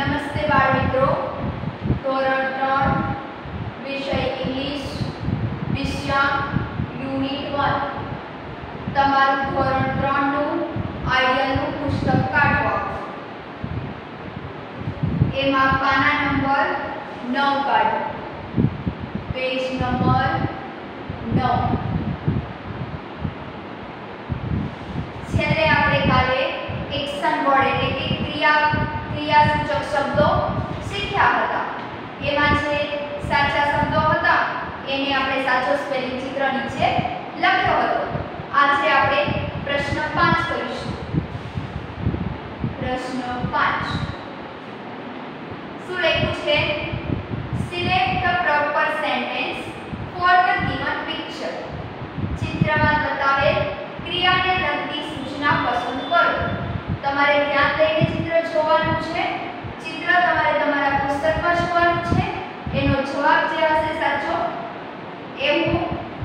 નમસ્તે બાળ મિત્રો, ધોરણ 3 વિષય ઇંગ્લિશ વિષય યુનિટ 1 તમારું ધોરણ 3 નું આઈડિયલનું પુસ્તક કાઢો. એમાં પાના નંબર 9 કાઢો, પેજ નંબર 9. છેલ્લે આપણે કાલે એક્શન વર્ડ એટલે કે ક્રિયાસૂચક શબ્દો શીખ્યા હતા. એમાં જે સાચા શબ્દો હતા એને આપણે સાચો સ્પેલિંગ ચિત્ર નીચે લખ્યો હતો. આજે આપણે પ્રશ્ન 5 કરીશું. પ્રશ્ન 5 શું લખ્યું છે? Select the proper sentence for the given picture. ચિત્રમાં બતાવેલ ક્રિયાને લગતી સૂચના પસંદ કરો. તમારે ધ્યાન દઈને ચિત્ર જોવાનું છે. ચિત્ર તમારે તમારા પુસ્તકમાં જોવાનું છે. એનો જવાબ જે હશે સાચો એ હું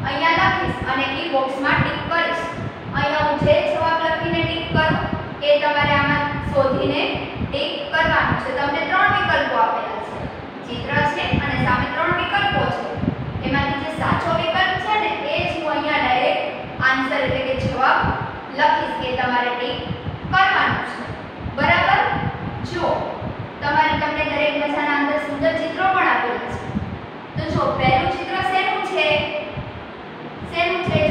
અહીંયા લખીશ અને ઈ બોક્સમાં ટિક કરીશ. અહીંયા હું જે જવાબ લખીને ટિક કરું એ તમારે આમાં શોધીને ટિક કરવાનું છે. તમને 3 વિકલ્પો આપેલા છે. ચિત્ર છે અને સામે 3 વિકલ્પો છે. એમાંથી જે સાચો વિકલ્પ છે ને એ જ હું અહીંયા ડાયરેક્ટ આન્સર એટલે કે જવાબ લખીશ કે તમારે ટિક કરવાનું છે. બરાબર? જો તમને દરેક મજાના અંદર સુંદર ચિત્રો પણ આપેલા છે. તો જો પહેલું ચિત્ર શેનું છે?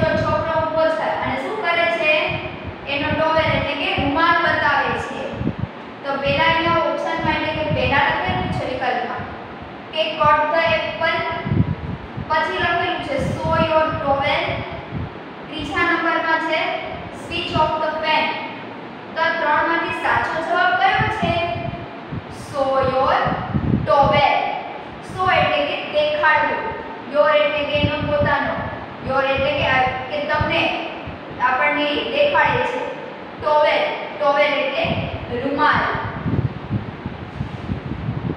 જો છોકરો ઊભો છે અને શું કરે છે? એનો ટોવેલ એટલે કે રૂમાલ બતાવે છે. તો પહેલા અહીંયા ઓપ્શનમાં એટલે કે પહેલા લખેલું છે વિકલ્પમાં કે કટ ધ એપલ, પછી લખેલું છે સો યોર ટોવેલ, ત્રીજા નંબરમાં છે સ્વિચ ઓફ ધ ફેન. તો આ ત્રણમાંથી સાચો જવાબ કયો છે? સો યોર ટોવેલ. સો એટલે કે દેખાડવું, યોર એટલે કે એનો પોતાનો, યોર એટલે કે તમને આપણને દેખાડે છે. ટોવેલ એટલે રૂમાલ.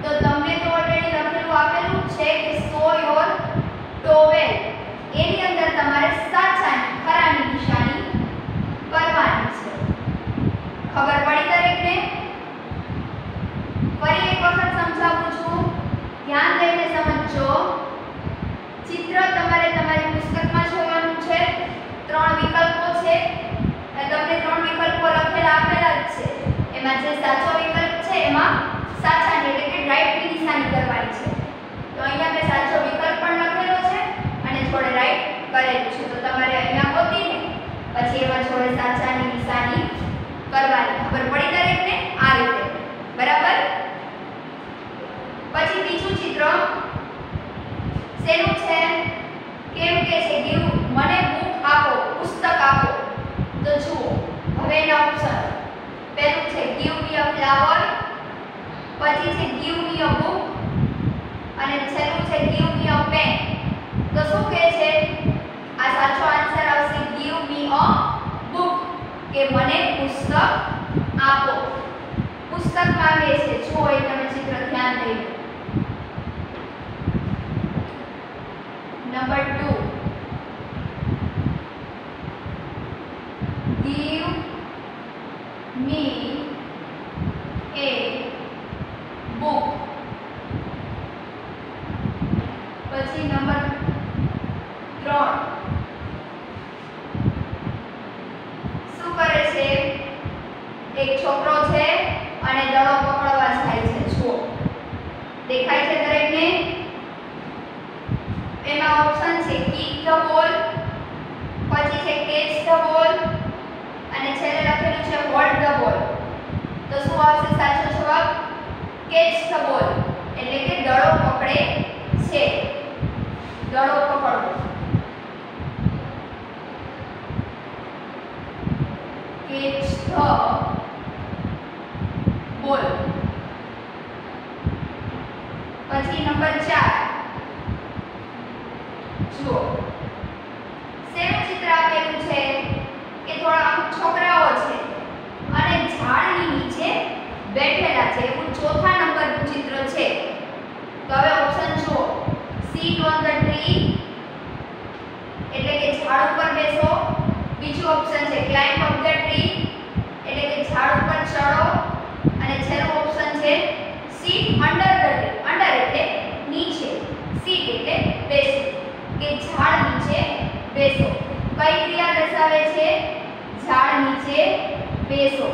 તો તમને તો ઓલરેડી લખેલું આપેલું છે કે સો યોર ટોવેલ. એની અંદર તમારે સાચાની ખરાની નિશાની કરવાની છે. ખબર પડી દરેકને? ફરી એક વખત સમજાવું છું, ધ્યાન દઈને સમજજો. ચિત્ર તમારે તમારી પુસ્તકમાં જોવાનું છે. 3 વિકલ્પો છે. તમને 3 વિકલ્પો લખેલા આપેલા જ છે. એમાં જે સાચો વિકલ્પ છે એમાં સાચાની એટલે કે રાઈટની નિશાની કરવાની છે. તો અહીંયા મેં સાચો વિકલ્પ પણ લખેલો છે અને જોડે રાઈટ કરેલું છે. તો તમારે અહીંયા ગોતીને પછી એમાં જોડે સાચાની નિશાની કરવાની. ખબર પડી દરેકને? આ રીતે. બરાબર? પછી બીજું ચિત્ર શેનું છે? કેમ કે છે ગીવ મને બુક આપો, પુસ્તક આપો. તો જુઓ હવે એના ઓપ્શન. પહેલું છે ગીવ મી અ ફ્લાવર, પછી છે ગીવ મી અ બુક અને છેલ્લું છે ગીવ મી અ પેન. તો શું કહે છે? આ સાચો આન્સર આવશે ગીવ મી અ બુક, કે મને પુસ્તક આપો. પુસ્તક માંગે છે. જો એ તમે ચિત્ર ધ્યાન દઈને. Number 2 give me a book. પછી નંબર 3 શું કરે છે? એક છોકરો છે અને દડો પકડવા જાય છે. જુઓ દેખાય છે દરેકને? એમાં ઓપ્શન છે કિક ધ બોલ, પછી છે કેચ ધ બોલ અને છેલ્લે લખેલું છે હોલ્ડ ધ બોલ. તો શું આવશે સાચો જવાબ? કેચ ધ બોલ એટલે કે દડો પકડે છે. દડો પકડવો. Catch the ball. પછી નંબર 4 જુઓ શેનું ચિત્ર આપેલું છે કે થોડા છોકરાઓ છે અને ઝાડની નીચે બેઠેલા છે. એવું 4થા નંબરનું ચિત્ર છે. તો હવે ઓપ્શન જુઓ. સીટ ઓન ધ ટ્રી એટલે કે ઝાડ ઉપર બેસો. બીજું ઓપ્શન છે ક્લાઇમ્બ અપ ધ ટ્રી એટલે કે ઝાડ ઉપર ચડો અને છેલ્લું ઓપ્શન છે seat under the tree, under એટલે નીચે, સીટ એટલે બેસો, કે ઝાડ નીચે બેસો. કઈ ક્રિયા દર્શાવે છે? ઝાડ નીચે બેસો.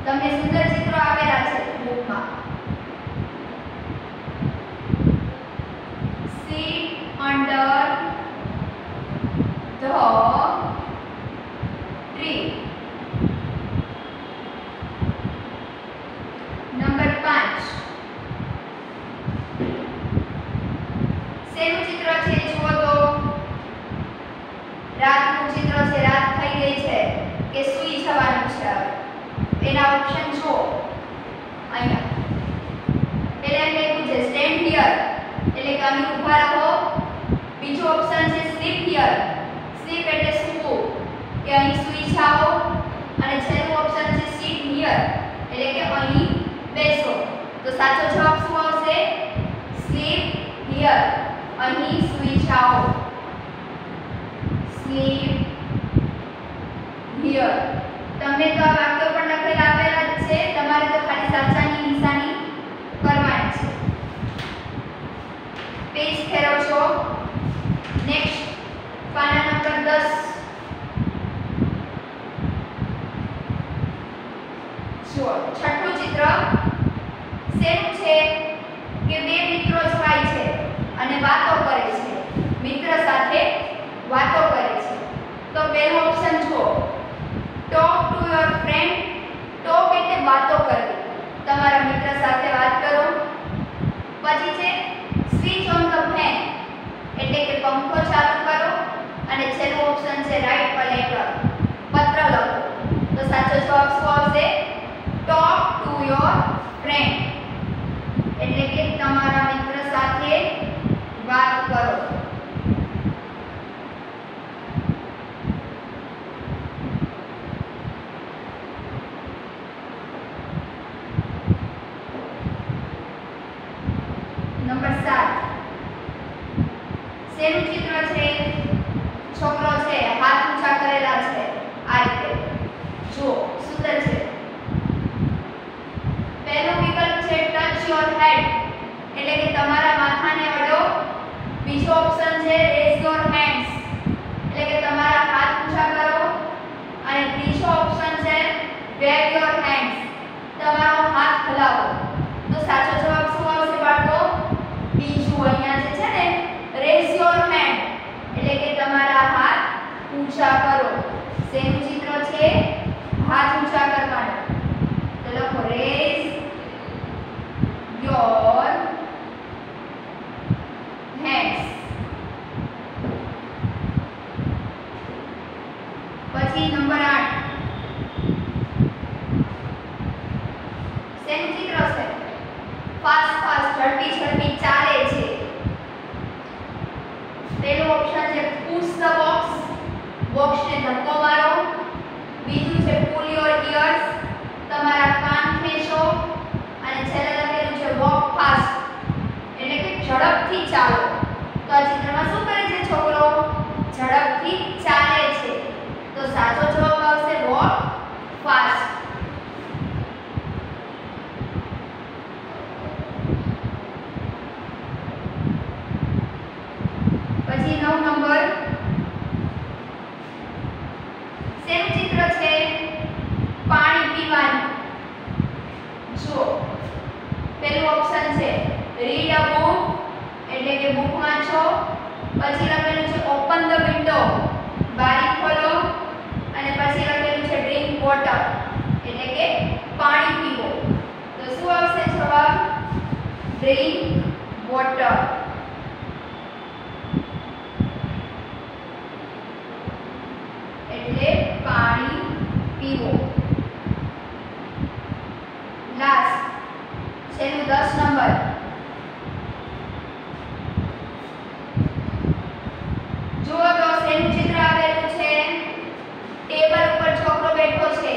તમને સુંદર ચિત્રો આપેલા છે બુકમાં. Seat under the tree. Number 5 શેનું ચિત્ર છે જુઓ તો. રાતનું ચિત્ર છે. રાત થઈ ગઈ છે કે સૂઈ જવાનું છે. એના ઓપ્શન જુઓ અહીંયા. પહેલા લખ્યું છે સ્ટેન્ડ હિયર એટલે કે અહીં ઊભા રહો. બીજો ઓપ્શન છે સ્લીપ હિયર, સ્લીપ એટલે સૂવું, કે અહીં સૂઈ જાઓ. અને છેલ્લું ઓપ્શન છે સીટ હિયર એટલે કે અહીં બેસો. તો સાચો જવાબ શું આવશે? સ્લીપ હિયર, અહીં સૂઈ જાઓ. Sleep here. તમને તો આ વાક્યો પણ લખેલા આપેલા જ છે, તમારે તો ખાલી સાચાની નિશાની કરવાની છે. પેજ ફેરવશો. નેક્સ્ટ પાના નંબર 10. જો છઠ્ઠું ચિત્ર શેનું છે? કે બે મિત્રો જાય છે અને વાતો કરે છે, મિત્ર સાથે વાતો કરે છે. તો પહેલો ઓપ્શન જુઓ, talk to your friend. Talk એટલે વાતો કરવી, તમારા મિત્ર સાથે વાત કરો. પછી છે સ્વિચ ઓન ધ ફેન એટલે કે પંખો ચાલુ કરો. અને છેલ્લું ઓપ્શન છે રાઇટ અ લેટર, પત્ર લખો. તો સાચો જવાબ શું આવશે? ટોક ટુ યોર ફ્રેન્ડ એટલે કે તમારા મિત્ર સાથે વાત કરો. નંબર 7 શેનું ચિત્ર છે? છોકરો છે, હાથ ઊંચા કરેલા છે આ રીતે. જો સુંદર છે. પહેલો વિકલ્પ છે ટચ યોર હેડ એટલે કે તમારા માથાને અડો. બીજો ઓપ્શન છે રેઝ યોર હેન્ડ્સ એટલે કે તમારા હાથ ઊંચા કરો. અને ત્રીજો ઓપ્શન છે વેવ યોર હેન્ડ્સ, તમારો હાથ હલાવો. તો સાચો જવાબ શું આવશે બાળકો? બીજું અહીંયા જે છે ને રેઝ યોર હેન્ડ એટલે કે તમારા હાથ ઊંચા કરો. શેનું ચિત્ર છે? હાથ ઊંચા કરવાનો. તો લખો રેઝ યોર હેન્ડ્સ. પછી નંબર 8 શેનું ચિત્ર છે? ફાસ્ટ ફાસ્ટ, ઝડપી ઝડપી ચાલે છે. પહેલું ઓપ્શન છે પુશ ધ બોક્સ, બોક્સને ધક્કો મારો. બીજું છે પુલ યોર ઇયર્સ, તમારા કાન ખેંચો. અને છેલ્લે લખેલું છે વોક ફાસ્ટ એટલે કે ઝડપથી ચાલો. તો આ ચિત્રમાં શું કરે છે છોકરો? ઝડપથી ચાલે છે. તો સાચો જવાબ આવશે વોક ફાસ્ટ. પછી 9 નંબર શેનું ચિત્ર છે? પાણી પીવાનું. જો પહેલું ઓપ્શન છે રીડ અ બુક એટલે કે બુક વાંચો. પછી લખેલું છે ઓપન ધ વિન્ડો, બારી ખોલો. અને પછી લખેલું છે ડ્રિંક વોટર એટલે કે પાણી પીવો. તો શું આવશે જવાબ? Drink water. એટલે પાણી પીવો. લાસ્ટ છેલ્લું 10 નંબર. જુઓ તો શેનું ચિત્ર આપેલું છે? ટેબલ ઉપર છોકરો બેઠો છે.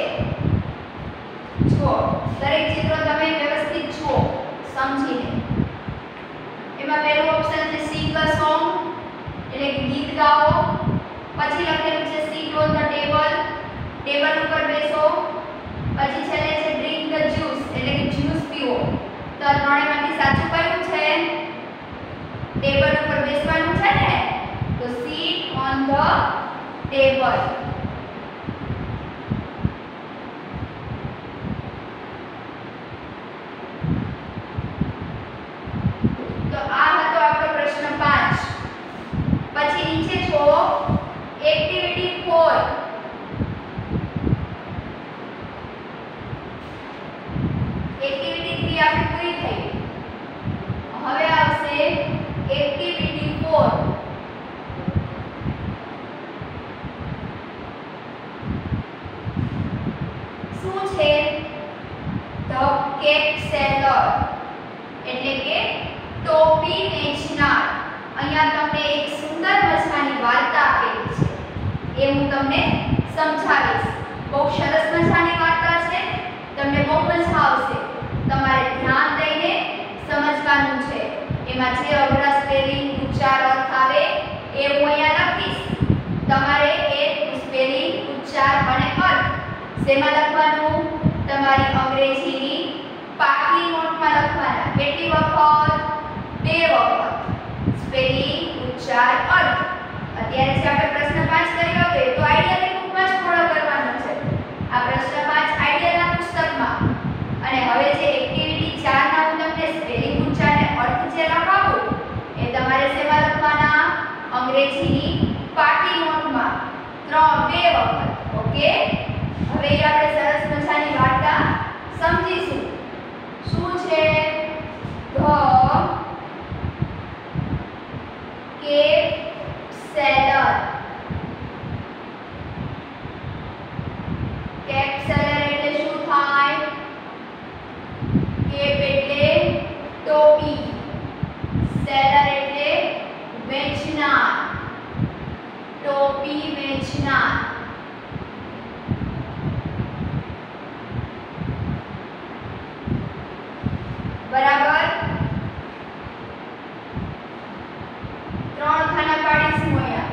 જુઓ દરેક ચિત્રો તમે વ્યવસ્થિત જુઓ સમજીને. એમાં પહેલું ઓપ્શન છે સિંગ અ સોંગ એટલે ગીત ગાઓ. પછી લખેલું છે sit on the table, table ઉપર બેસો. પછી છેલ્લે છે ડ્રિંક ધ જ્યુસ એટલે કે જ્યુસ પીવો. તો આ ત્રણેયમાંથી સાચું કયું છે? ટેબલ ઉપર બેસવાનું છે ને, તો sit on the table. તો આ હતો આપણો પ્રશ્ન 5. પછી નીચે જો એક્ટિવિટી 4. એક્ટિવિટી 3 આપણે પૂરી થઈ. હવે આવશે એક્ટિવિટી 4. શું છે? ધ કેપ સેલર, એટલે કે ટોપી વેચનાર. અહીંયા તમને એક સુંદર મજાની વાર્તા આપેલી છે, એ હું તમને સમજાવીશ. બહુ સરસ મજાની વાર્તા છે, તમને બહુ મજા આવશે. તમારે ધ્યાન દઈને સમજવાનું છે. એમાં જે અઘરા સ્પેલિંગ, ઉચ્ચાર, અર્થ આવે એ હું અહીંયા લખીશ. તમારે એ સ્પેલિંગ, ઉચ્ચાર અને અર્થ શેમાં લખવાનું? તમારી અંગ્રેજીની પાકી નોટમાં લખવાના. કેટલી વખત? 2 વખત. સ્પેલિંગ, ઉચ્ચાર, અર્થ. અત્યારે જે આપણે પ્રશ્ન 5 કર્યો હતો એ તો આઈડિયાની બુકમાં જ ફોલો કરવાનો છે. આ પ્રશ્ન 5 આઈડિયાના પુસ્તકમાં. અને હવે જે એક્ટિવિટી 4 ના હું તમને સ્પેલિંગ, ઉચ્ચાર અને અર્થ જે લખાવું એ તમારે શેમાં લખવાના? અંગ્રેજીની પાકી નોટમાં 2 વખત. ઓકે, હવે આપણે સરસ મજાની વાર્તા સમજીશું. શું છે? The cap seller. Cap seller એટલે શું થાય? કેપ એટલે ટોપી, સેલર એટલે વેચનાર, ટોપી વેચનાર. બરાબર? 3 ખાના પાડીશું અહીંયા.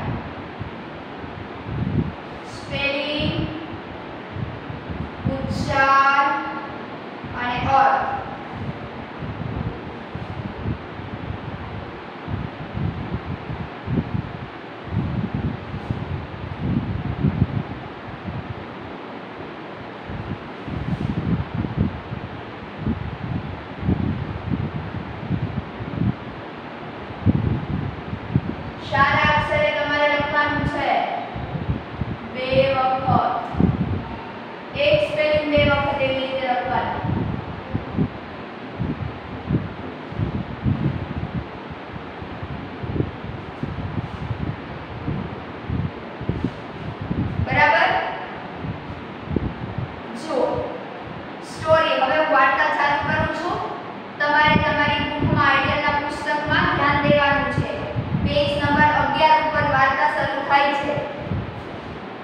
સ્પેલિંગ, ઉચ્ચાર અને અર્થ. સારા અક્ષરે તમારે લખવાનું છે 2 વખત. એક સ્પેલિંગ 2 વખત એવી રીતે લખવાનું. બરાબર? જો સ્ટોરી, હવે હું વાર્તા ચાલુ કરું છું. તમારે તમારી બુકમાં, આઈડિયાના પુસ્તકમાં ધ્યાન દેવાનું છે. પેજ નંબર 11 ઉપર વાર્તા શરૂ થાય છે.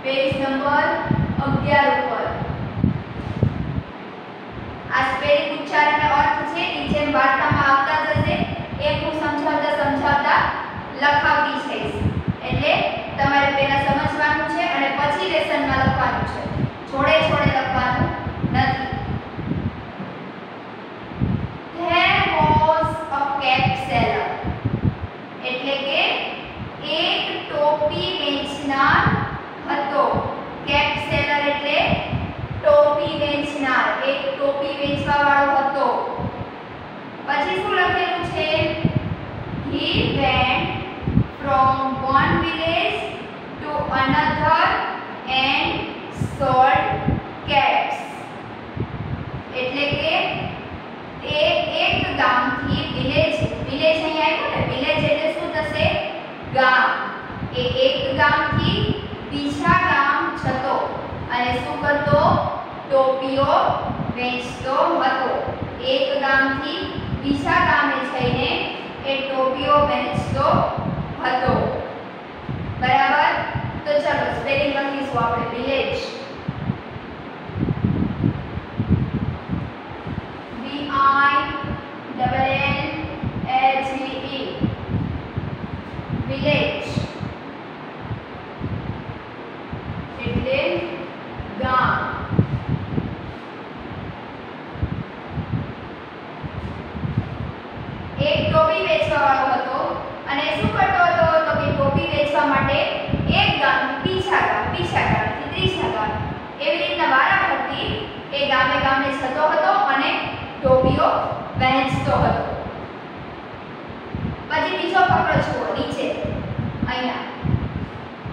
પેજ નંબર 11 ઉપર આ સ્પેલિંગ, ઉચ્ચાર અને અર્થ છે એ જેમ વાર્તામાં આવતા જશે એમ હું સમજાવતા લખાવતી જઈશ. એટલે તમારે પહેલા સમજવાનું છે અને પછી લેસનમાં લખવાનું છે. જોડે જોડે લખવાનું નથી. There was a cap seller, એટલે કે એક ટોપી વેચનાર હતો. કેપ સેલર એટલે ટોપી વેચનાર, એક ટોપી વેચવા વાળો હતો. પછી શું લખેલું છે? He went from one village to another and sold caps. એટલે કે તે એક ગામથી વિલેજ અહીંયા આવ્યું ને, વિલેજ એટલે શું થશે? ગામ. એ એક ગામથી બીજા ગામ જતો અને શું કરતો? ટોપીઓ વેચતો હતો. એક ગામથી બીજા ગામે જઈને એ ટોપીઓ વેચતો હતો. બરાબર? તો ચલો સ્પેલિંગ લખીશું આપણે. વિલેજ, VILLAGE, વિલેજ એટલે ગામ. ટોપી વેચવાવાળો હતો અને શું કરતો હતો તો કે ટોપી વેચવા માટે એક ગામથી બીજા ગામથી ત્રીજા ગામ એવી રીતના વારાફરતી એ ગામે ગામે જતો હતો અને ટોપીઓ વહેંચતો હતો. પછી બીજો ફકરો જુઓ નીચે અહીંયા.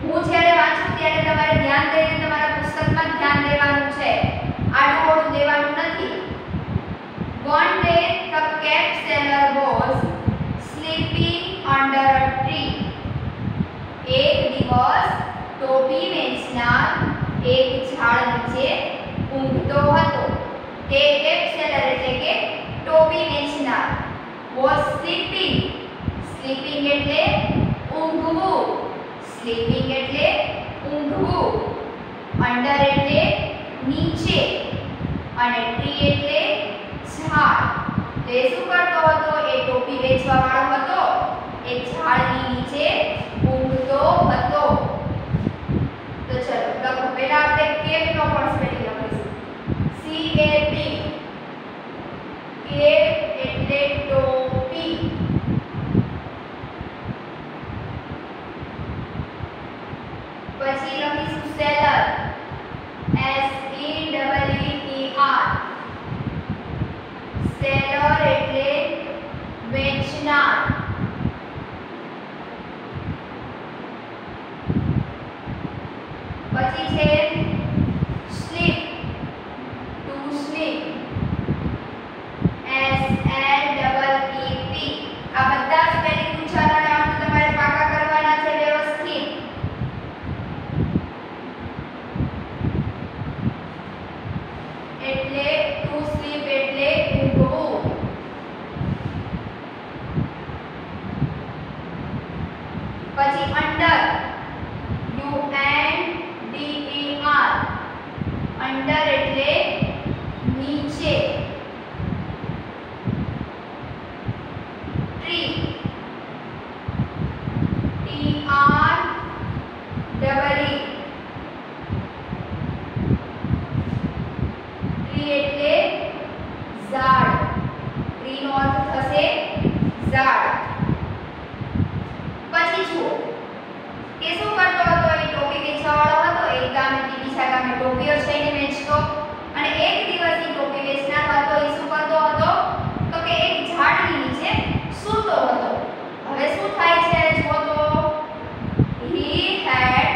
હું જ્યારે વાંચું ત્યારે તમારે ધ્યાન દઈને તમારા પુસ્તકમાં ધ્યાન દેવાનું છે, આડું દેવાનું નથી. One day the cat seller was sleeping under a tree. એક દિવસ ટોપી વેચનાર એક ઝાડ નીચે ઊંઘતો હતો. તે કેપ સેલર એટલે કે ટોપી વેચનાર was sleeping. સ્લીપિંગ એટલે ઊંઘવું. સ્લીપિંગ એટલે ઊંઘવું. અંડર એટલે નીચે અને ટ્રી એટલે ઝાડ. તે શું કરતો હતો? એ ટોપી વેચવા વાળો હતો, એ ઝાડની નીચે ઊંઘતો હતો. તો ચલો લખો. પહેલા આપણે કેપ નો પણ સ્પેલિંગ લખીશું. CAP. કેપ એટલે ટોપી. પછી લખીશું સેલર. SELLER. સેલર એટલે વેચનાર. પછી છે સ્લીપ. To sleep. SLEEP. આ બધા સ્પેલિંગ ઉચ્ચારણ તમારે પાકા કરવાના છે વ્યવસ્થિત. એટલે ટુ સ્લીપ એટલે ઊંઘવું. પછી અંડર. UNDER. અંડર એટલે નીચે. ટ્રી. TREE. ટ્રી એટલે ઝાડ. ટ્રી નો અર્થ થશે ઝાડ. પછી જુઓ કે શું કરતો હતો? એ ટોપી વેચવાવાળો હતો, એક ગામેથી બીજા ગામે ટોપીઓ જઈને વેચતો અને એક દિવસની ટોપી વેચનાર હતો એ શું કરતો હતો તો કે એક ઝાડની નીચે સૂતો હતો. હવે શું થાય છે જુઓ તો. He had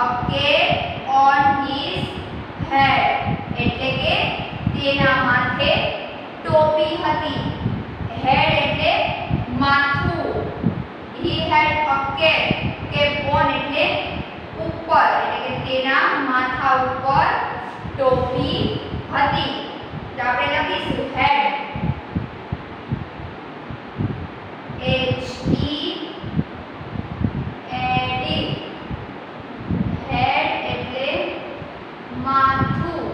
a cap on his head. એટલે કે તેના માથે ટોપી હતી. હેડ એટલે માથું. He had a cap. Cap on એટલે ઉપર, એટલે કે તેના માથા ઉપર ટોપી હતી. તો આપણે લખીશું હેડ. HEAD. હેડ એટલે માથું.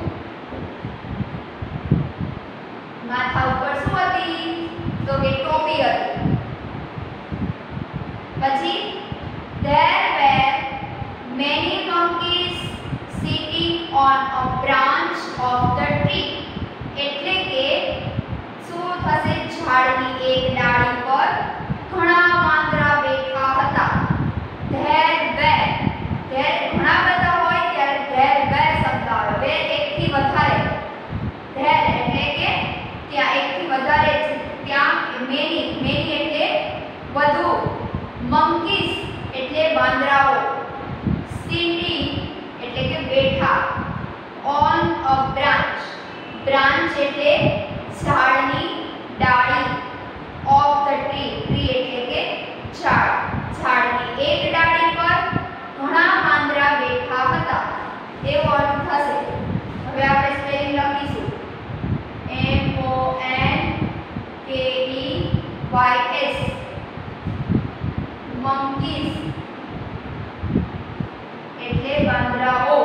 માથા ઉપર શું હતી તો કે ટોપી હતી. પછી there were many monkeys sitting on a branch of the tree. એટલે કે શું થશે? ઝાડની એક ડાળી પર ઘણા વાંદરા બેઠા હતા. there were. there ઘણા બધા હોય ત્યારે there were શબ્દ આવે. were એકથી વધારે. there એટલે કે ત્યાં એકથી વધારે છે. ત્યાં many એટલે વધુ. monkeys એટલે વાંદરાઓ. sitting એટલે કે બેઠા. on a branch. branch એટલે ઝાડની ડાળી. of the tree. tree એટલે કે ઝાડ. ઝાડની એક ડાળી પર ઘણા વાંદરા બેઠા હતા એવો અર્થ થશે. હવે આપણે સ્પેલિંગ લખીશું. MONKEYS. monkeys એટલે વાંદરાઓ.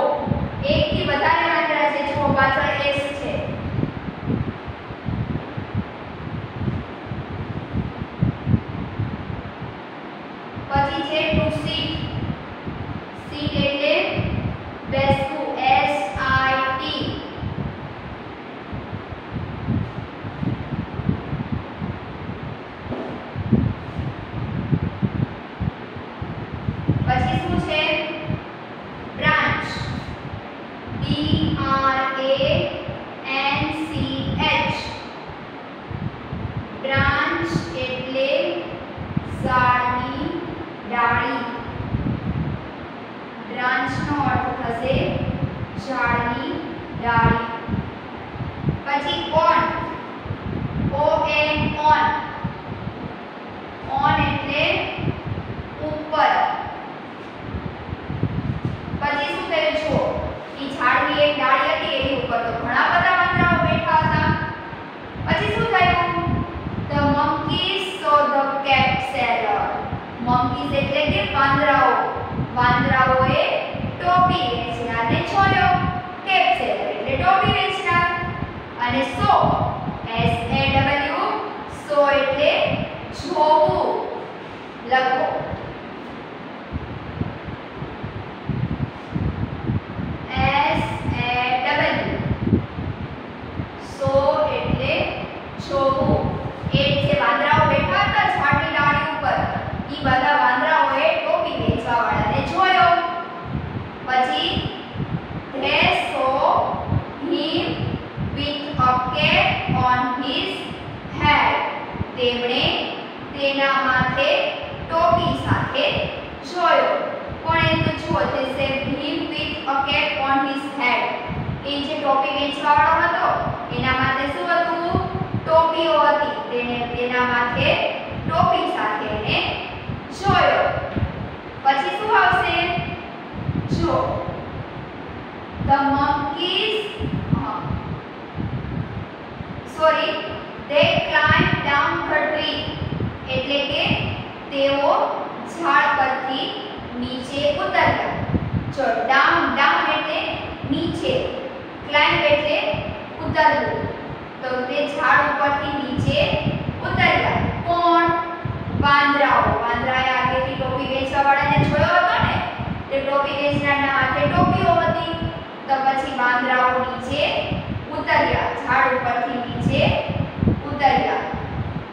એકથી વધારે વાંદરા છે જો પાછળ s છે. પછી છે ટુ સીટ. સીટ એટલે બેસવું. SIT. અને સો SAW સો એટલે જોવું લખો સો એટલે જોવું એ જે વાંદરાઓ બેઠા હતા ઝાડની ડાળી ઉપર ઈ બધા વાંદરાઓએ ટોપી વેચવા વાળાને જોયો પછી they saw him with a cap on his head તેમણે તેના માથે ટોપી સાથે જોયો કોણે તો જુઓ તે સે him with a cap on his head એ જે ટોપી વેચવા વાળો હતો એના માથે શું હતું ટોપીઓ હતી તેને તેના માથે ટોપી સાથે એને જોયો પછી શું આવશે જો the monkeys they climbed down the tree એટલે કે તેઓ ઝાડ પરથી નીચે ઉતર્યા જો ડાઉન એટલે નીચે ક્લાઇમ્બ એટલે ઉતરવું તો તે ઝાડ ઉપરથી નીચે ઉતર્યા કોણ વાંદરાએ આગળથી ટોપી વેચવા વાળાને જોયો હતો ને તે ટોપી વેચનારના માથે ટોપીઓ હતી તો પછી વાંદરાઓ નીચે ઉતર્યા ઝાડ ઉપરથી નીચે ઉતર્યા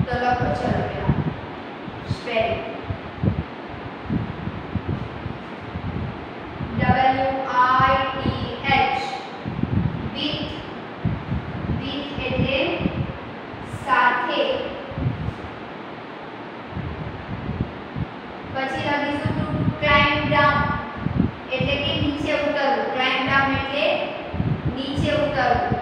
તો લખો ચલો પેલા સ્પેલિંગ WITH with એટલે સાથે પછી લખીશું to climb down એટલે કે નીચે ઉતરવું climb down એટલે નીચે ઉતરવું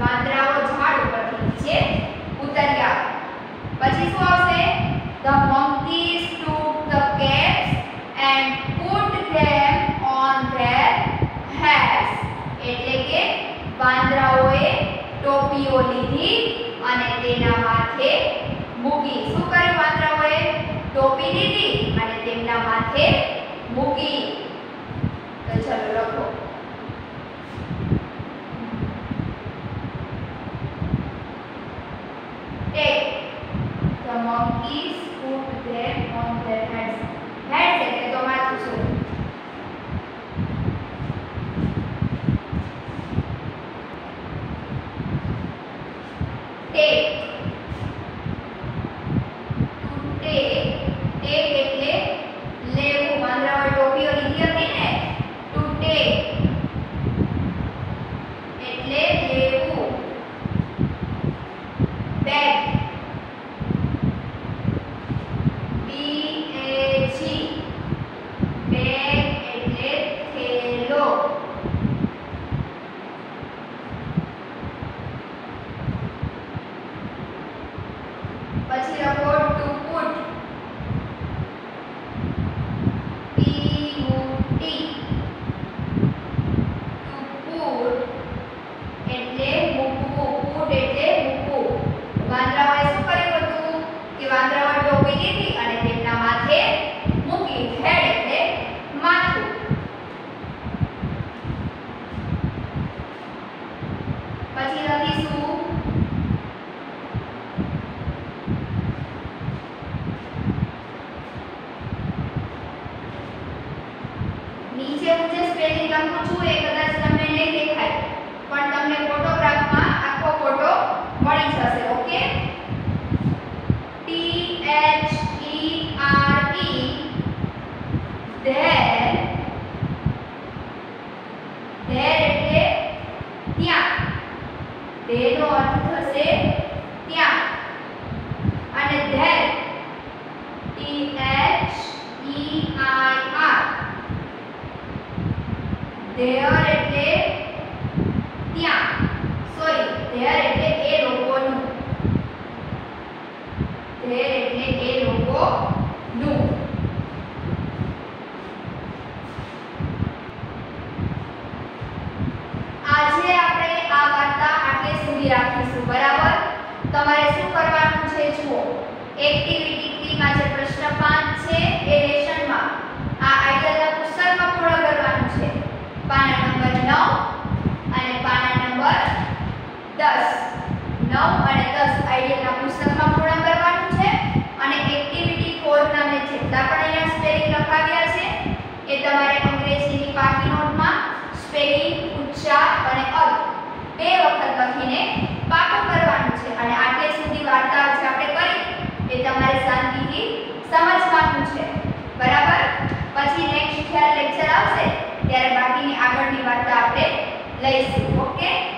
વાંદરાઓ ઝાડ ઉપરથી નીચે ઉતર્યા પછી શું આવશે the monkeys took the caps and put them on their heads એટલે કે વાંદરાઓએ ટોપીઓ લીધી અને તેના માથે મૂકી શું કર્યું વાંદરાઓએ ટોપી લીધી અને તેમના માથે મૂકી તો ચલો લખો Take the monkeys put them on their heads. Heads એટલે તો માથું છે. Take to take એટલે લેવું વાંદરાઓએ ટોપીઓ લીધી હતી ને to take એટલે લેવું bag bag એટલે થેલો પછી લખો to put PUT to put એટલે મૂકવું put એટલે મૂકવું વાંદરાઓએ શું કર્યું હતું કે વાંદરાઓએ ટોપી લીધી અને તેમના માથે મૂકી head એટલે માથું પછી લખીશું નીચે હું જે સ્પેલિંગ લખું છું એ કદાચ તમને નહીં દેખાય પણ તમને ફોટોગ્રાફમાં આખો ફોટો મળી જશે ઓકે THERE એટલે ત્યાં તેનો અર્થ થશે ત્યાં અને there THEIR there એટલે ત્યાં સોરી there એટલે એ લોકોનું there એટલે એ લોકોનું આગળની વાર્તા આપણે લઈશું. ઓકે.